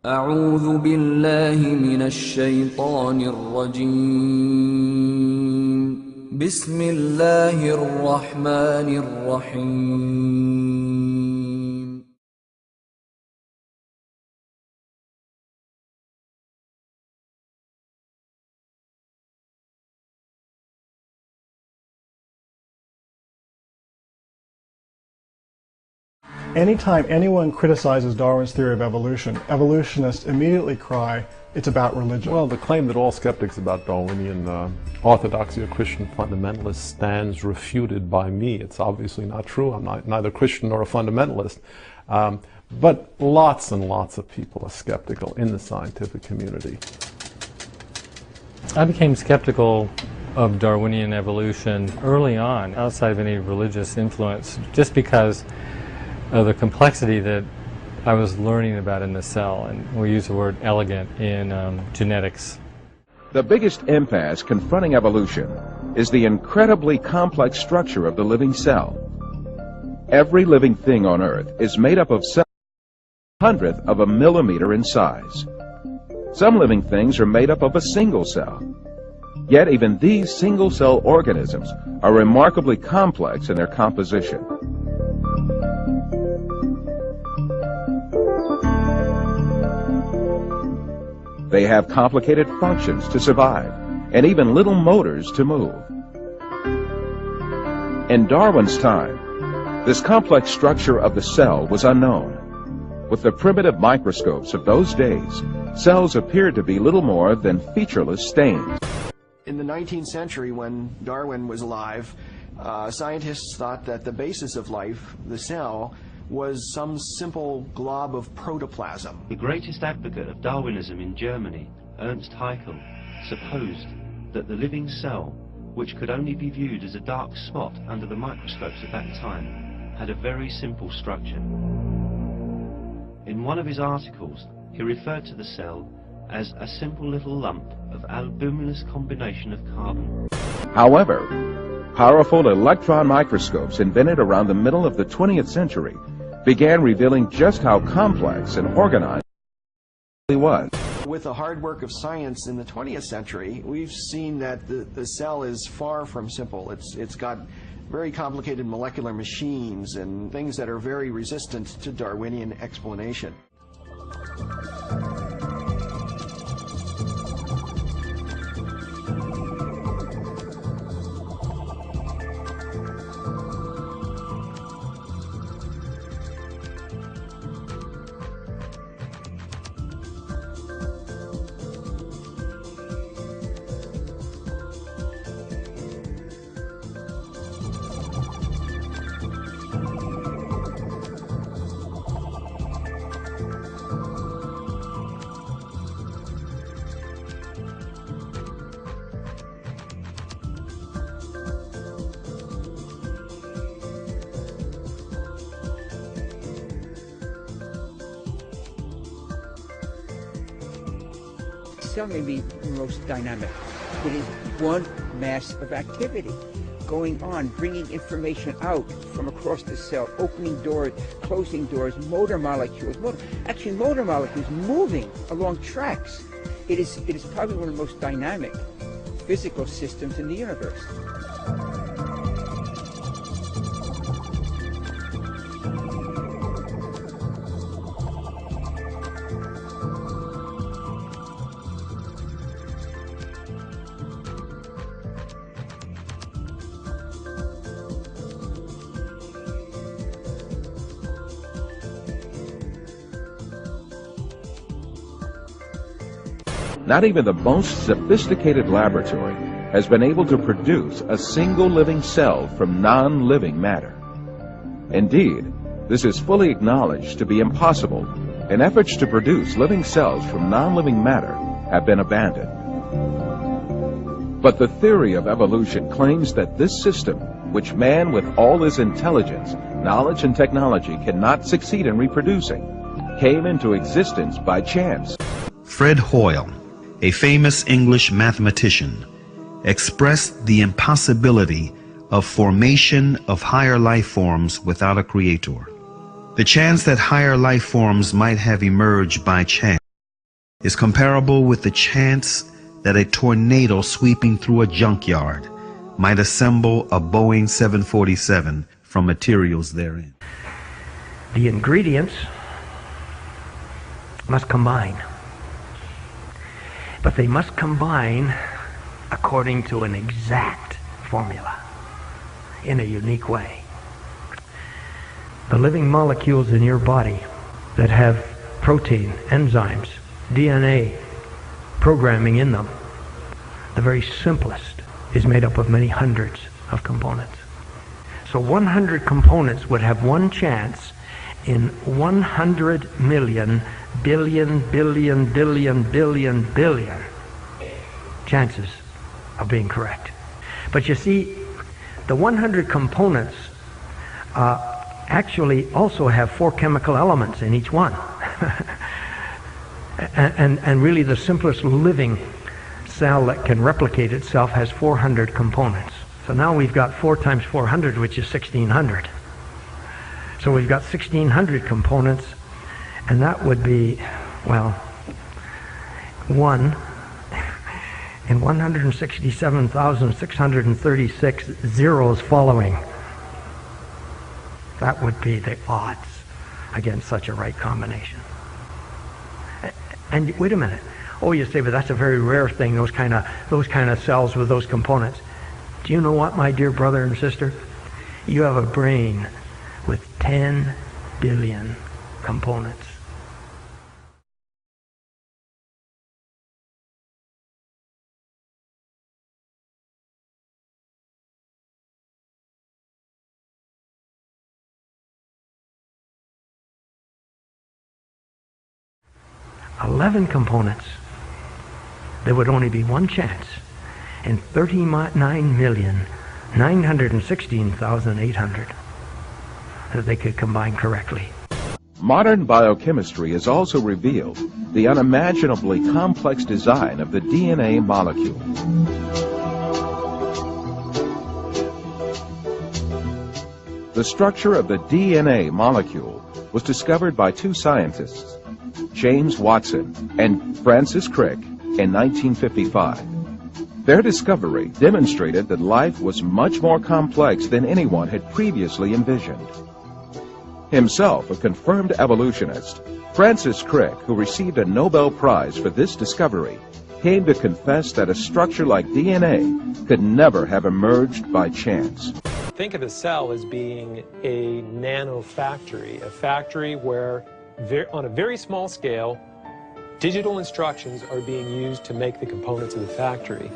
أعوذ بالله من الشيطان الرجيم بسم الله الرحمن الرحيم Anytime anyone criticizes Darwin's theory of evolution, evolutionists immediately cry, it's about religion. Well, the claim that all skeptics about Darwinian orthodoxy or Christian fundamentalists stands refuted by me. It's obviously not true. I'm neither Christian nor a fundamentalist. But lots and lots of people are skeptical in the scientific community. I became skeptical of Darwinian evolution early on, outside of any religious influence, just because of the complexity that I was learning about in the cell, and we use the word elegant in genetics. The biggest impasse confronting evolution is the incredibly complex structure of the living cell. Every living thing on Earth is made up of cells 1/100th of a millimeter in size. Some living things are made up of a single cell. Yet even these single-cell organisms are remarkably complex in their composition. They have complicated functions to survive, and even little motors to move. In Darwin's time, this complex structure of the cell was unknown. With the primitive microscopes of those days, cells appeared to be little more than featureless stains. In the 19th century, when Darwin was alive, scientists thought that the basis of life, the cell, was some simple glob of protoplasm. The greatest advocate of Darwinism in Germany, Ernst Haeckel, supposed that the living cell, which could only be viewed as a dark spot under the microscopes at that time, had a very simple structure. In one of his articles, he referred to the cell as a simple little lump of albuminous combination of carbon. However, powerful electron microscopes invented around the middle of the 20th century began revealing just how complex and organized it was. With the hard work of science in the 20th century, we've seen that the cell is far from simple. It's got very complicated molecular machines and things that are very resistant to Darwinian explanation. The cell may be the most dynamic. It is one mass of activity going on, bringing information out from across the cell, opening doors, closing doors, motor molecules moving along tracks. It is probably one of the most dynamic physical systems in the universe. Not even the most sophisticated laboratory has been able to produce a single living cell from non-living matter. Indeed, this is fully acknowledged to be impossible, and efforts to produce living cells from non-living matter have been abandoned. But the theory of evolution claims that this system, which man with all his intelligence, knowledge, and technology cannot succeed in reproducing, came into existence by chance. Fred Hoyle, a famous English mathematician, expressed the impossibility of formation of higher life forms without a creator. The chance that higher life forms might have emerged by chance is comparable with the chance that a tornado sweeping through a junkyard might assemble a Boeing 747 from materials therein. The ingredients must combine, but they must combine according to an exact formula in a unique way. The living molecules in your body that have protein, enzymes, DNA programming in them, the very simplest is made up of many hundreds of components. So 100 components would have one chance in 100 million billion chances of being correct. But you see, the 100 components actually also have 4 chemical elements in each one. and really the simplest living cell that can replicate itself has 400 components. So now we've got 4 times 400, which is 1600. So we've got 1600 components, and that would be, well, 1 in 167,636 zeros following. That would be the odds against such a right combination. And wait a minute. Oh, you say, but that's a very rare thing, those kind of cells with those components. Do you know what, my dear brother and sister? You have a brain with 10 billion components. $11 components. There would only be one chance in 39,916,800 that they could combine correctly. Modern biochemistry has also revealed the unimaginably complex design of the DNA molecule. The structure of the DNA molecule was discovered by 2 scientists, James Watson and Francis Crick, in 1955. Their discovery demonstrated that life was much more complex than anyone had previously envisioned. Himself a confirmed evolutionist, Francis Crick, who received a Nobel Prize for this discovery, came to confess that a structure like DNA could never have emerged by chance. Think of a cell as being a nanofactory, a factory where on a very small scale, digital instructions are being used to make the components of the factory.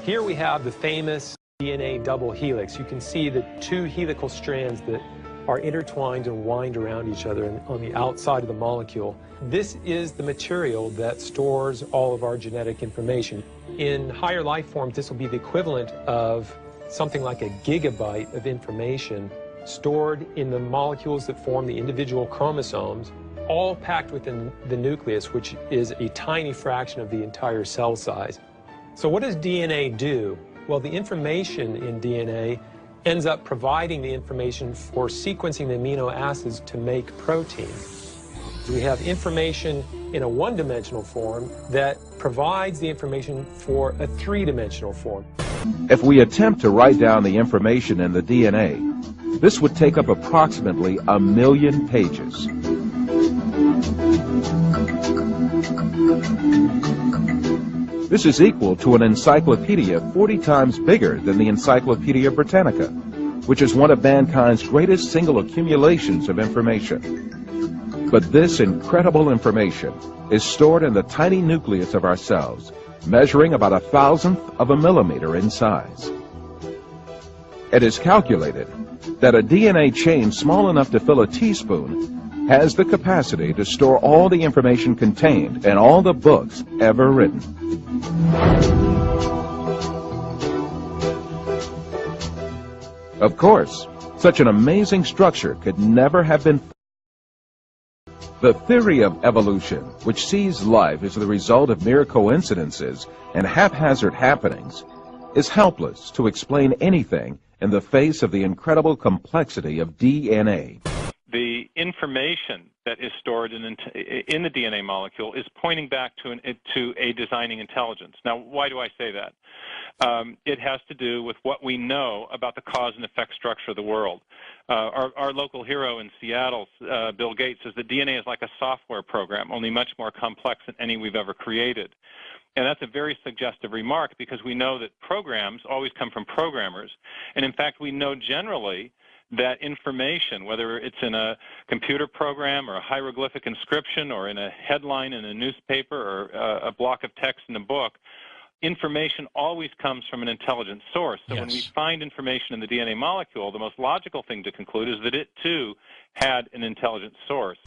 Here we have the famous DNA double helix. You can see the 2 helical strands that are intertwined and wind around each other on the outside of the molecule. This is the material that stores all of our genetic information. In higher life forms, this will be the equivalent of something like a gigabyte of information stored in the molecules that form the individual chromosomes, all packed within the nucleus, which is a tiny fraction of the entire cell size. So what does DNA do? Well, the information in DNA ends up providing the information for sequencing the amino acids to make protein. We have information in a 1-dimensional form that provides the information for a 3-dimensional form. If we attempt to write down the information in the DNA, this would take up approximately 1 million pages. This is equal to an encyclopedia 40 times bigger than the Encyclopedia Britannica, which is one of mankind's greatest single accumulations of information. But this incredible information is stored in the tiny nucleus of our cells, measuring about 1,000th of a millimeter in size. It is calculated that a DNA chain small enough to fill a teaspoon has the capacity to store all the information contained in all the books ever written. Of course, such an amazing structure could never have been. The theory of evolution, which sees life as the result of mere coincidences and haphazard happenings, is helpless to explain anything in the face of the incredible complexity of DNA. the information that is stored in the DNA molecule is pointing back to a designing intelligence. Now, why do I say that? It has to do with what we know about the cause and effect structure of the world. Our local hero in Seattle, Bill Gates, says that DNA is like a software program, only much more complex than any we've ever created. And that's a very suggestive remark because we know that programs always come from programmers. And in fact, we know generally that information, whether it's in a computer program or a hieroglyphic inscription or in a headline in a newspaper or a block of text in a book, information always comes from an intelligent source. So when we find information in the DNA molecule, the most logical thing to conclude is that it too had an intelligent source.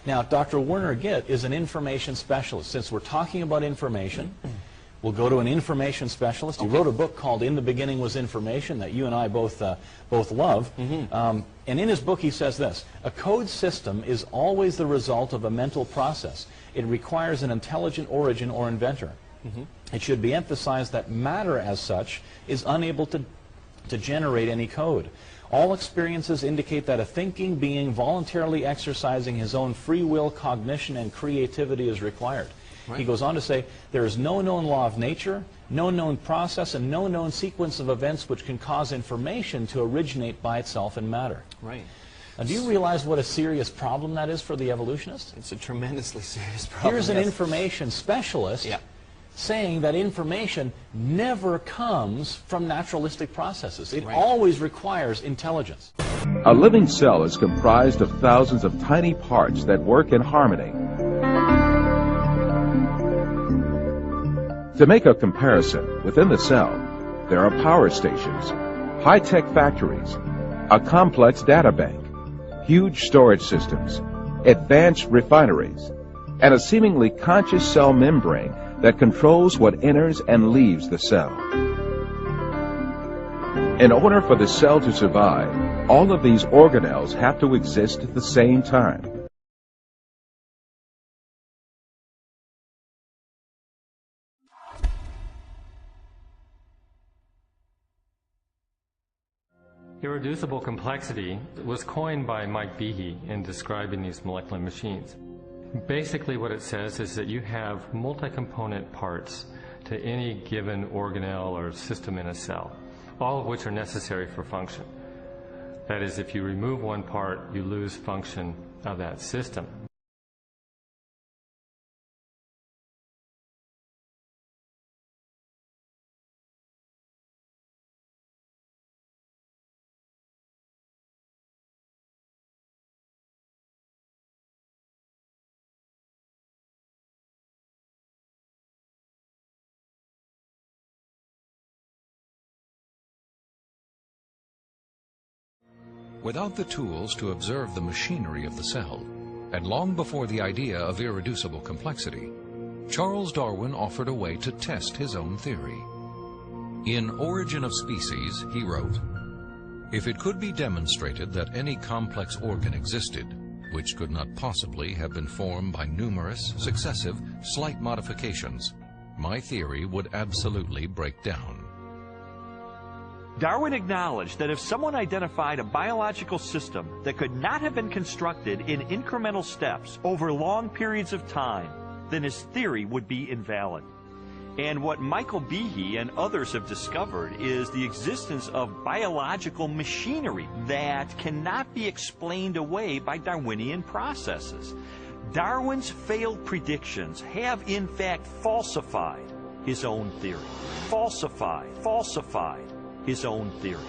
Now, Dr. Werner Gitt is an information specialist. Since we're talking about information, we'll go to an information specialist. He wrote a book called In the Beginning Was Information that you and I both love. And in his book he says this: a code system is always the result of a mental process. It requires an intelligent origin or inventor. It should be emphasized that matter as such is unable to generate any code. All experiences indicate that a thinking being voluntarily exercising his own free will, cognition, and creativity is required. He goes on to say, there is no known law of nature, no known process, and no known sequence of events which can cause information to originate by itself in matter. Now, do you realize what a serious problem that is for the evolutionist? It's a tremendously serious problem. Here's an information specialist saying that information never comes from naturalistic processes. It always requires intelligence. A living cell is comprised of thousands of tiny parts that work in harmony. To make a comparison, within the cell, there are power stations, high-tech factories, a complex data bank, huge storage systems, advanced refineries, and a seemingly conscious cell membrane that controls what enters and leaves the cell. In order for the cell to survive, all of these organelles have to exist at the same time. Irreducible complexity was coined by Mike Behe in describing these molecular machines. Basically what it says is that you have multi-component parts to any given organelle or system in a cell, all of which are necessary for function. That is, if you remove one part, you lose function of that system. Without the tools to observe the machinery of the cell, and long before the idea of irreducible complexity, Charles Darwin offered a way to test his own theory. In Origin of Species, he wrote, "If it could be demonstrated that any complex organ existed, which could not possibly have been formed by numerous, successive, slight modifications, my theory would absolutely break down." Darwin acknowledged that if someone identified a biological system that could not have been constructed in incremental steps over long periods of time, then his theory would be invalid. And what Michael Behe and others have discovered is the existence of biological machinery that cannot be explained away by Darwinian processes. Darwin's failed predictions have in fact falsified his own theory. Falsified his own theory.